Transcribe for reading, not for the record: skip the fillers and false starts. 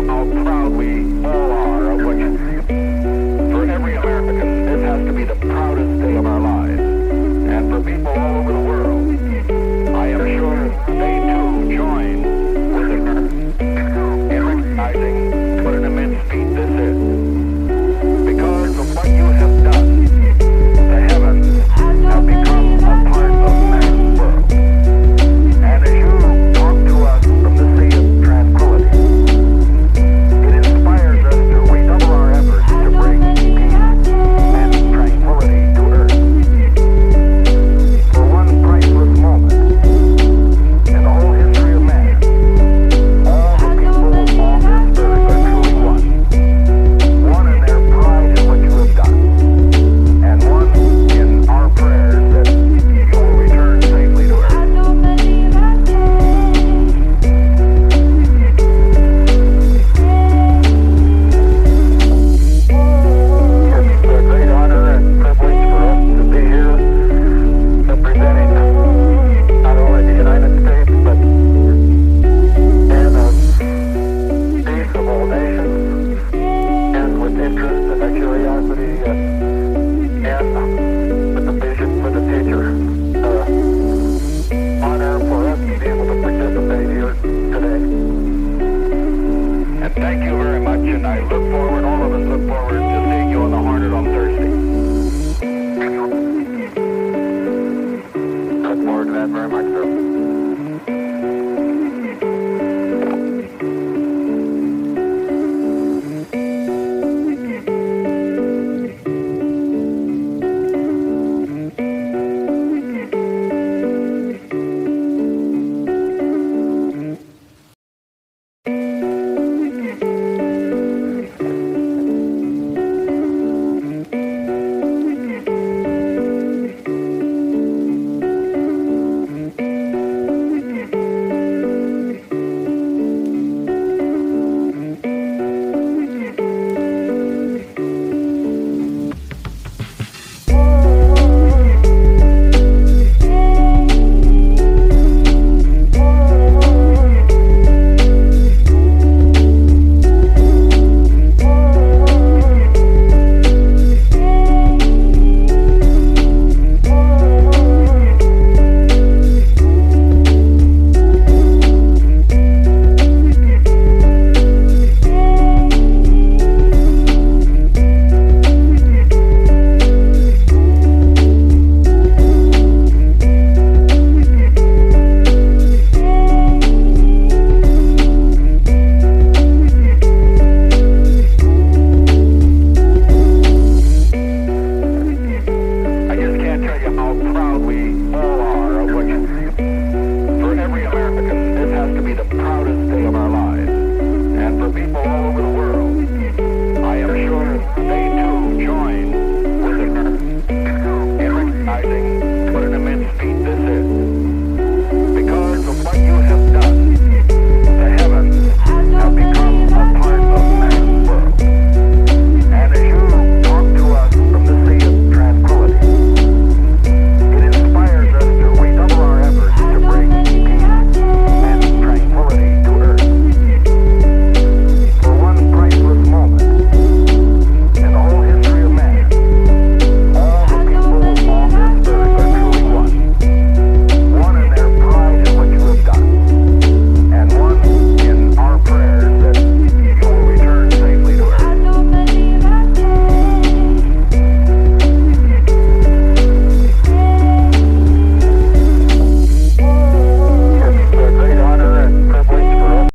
how proud we all are of what you for every American, this has to be the proudest day of our lives. And for people all over the world, I am sure they too join with us in recognizing what an immense feat this is. Because of what you have done, the heavens have become a part of man's world. And as you talk to us from the sea of tranquility, it inspires us to redouble our efforts to bring peace and tranquility to earth. For one priceless moment in the whole history of man, all the people on this earth are truly one. One in their pride in what you have done, and one in our prayers that you will return safely to earth. It's a great honor and privilege for us to be here representing not only the United States but and a peace of all nations, and with interest and a curiosity and with the vision for the future. Honor for us to be able to participate here today. And thank you very much, and I look forward, all of us look forward to seeing you on the Hornet on Thursday. Look forward to that very much, sir.